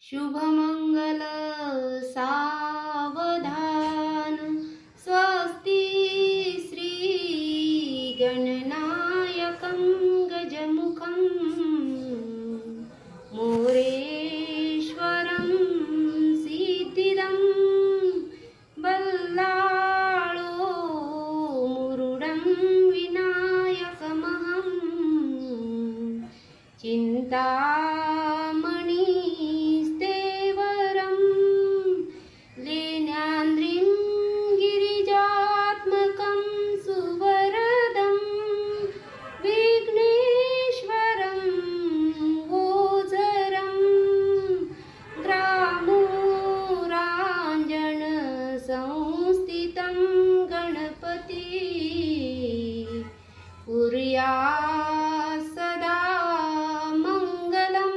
शुभमंगल सावधान स्वस्ति श्री गणनायकं गजमुखं मोरेश्वरं सिद्धिदं बल्लाळो मुरुडं विनायकमहं चिन्तामणि संस्थितं गणपति कुर्यात् सदा मंगलं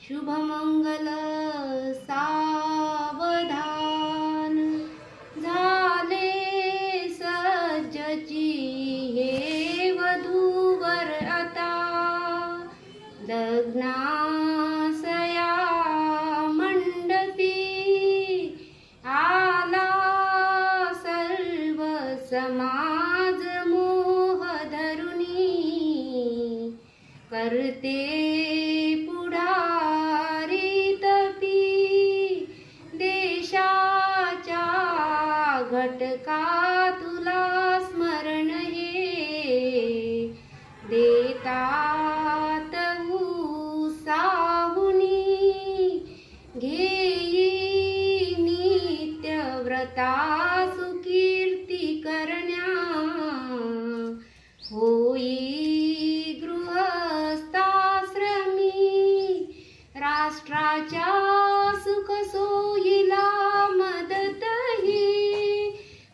शुभमंगल सावधान झाले सज्जची हे वधूवर आता लग्नासया मंडपी आला सर्व समाज मोह धरुनी करते पुढारी तपी देशाच्या घटका तुला स्मरण हे देतात उत्साहुनी घेई नित्यव्रता सुकीर्ती करण्या होई गृहस्थाश्रमी राष्ट्राच्या सुख सोयीला मदत ही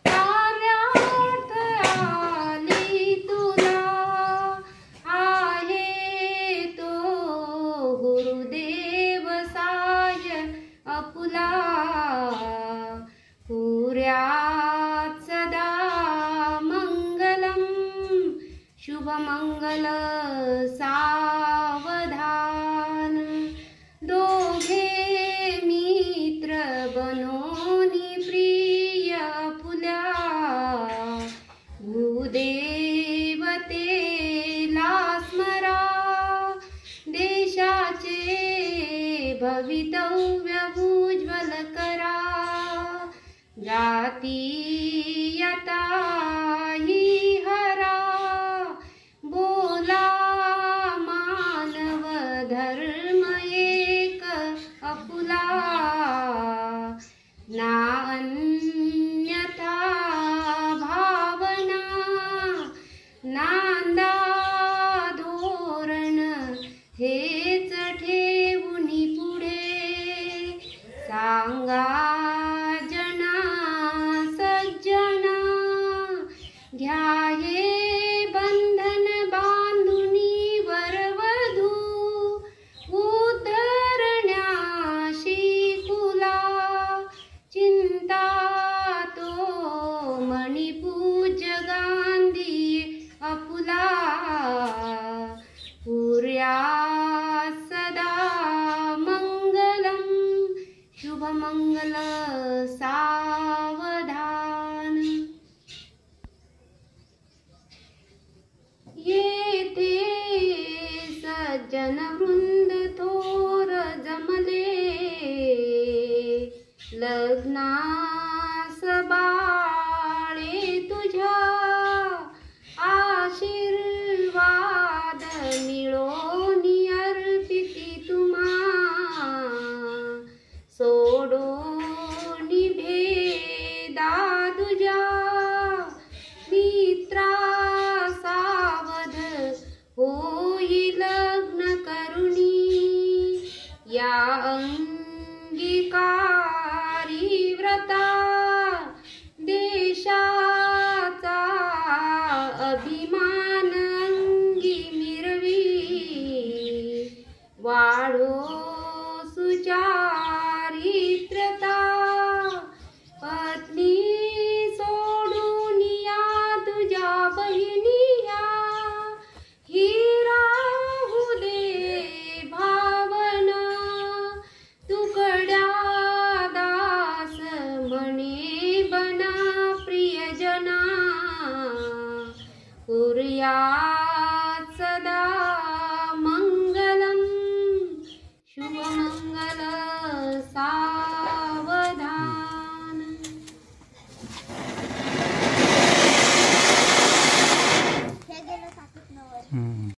कार्यार्थ आली तुला आहे तो गुरुदेव साय अपुला कुर्यात् सदा मंगलं शुभमंगल सावधान दोघे मित्र बनोनी प्रिय पुल्या भूदेवतेला स्मरा देशाचे भवितव्य उज्ज्वल करा जातीयता ही हरा बोला मानव धर्म एक अपुला ना अन्यथा भावना नांदा धोरण हेच ठेवूनी पुढे सांगा घ्या हे बंधन बांधुनी वरवधू उद्धरण्याशी कुला चिंता तो मणिपूज्य गांधी अपुला कुर्यात् सदा मंगलं शुभमंगल सावधान येथे सज्जन वृंद थोर जमले लग्नास बाळे तुझ्या आशीर्वाद मिळोनी अर्पिती तुम्हा सोडोनी भेदा तुझ्या मित्रा होई लग्न करुणी या अंगीकारी व्रता देशाचा अभिमान अंगी मिरवी वाढो सुचा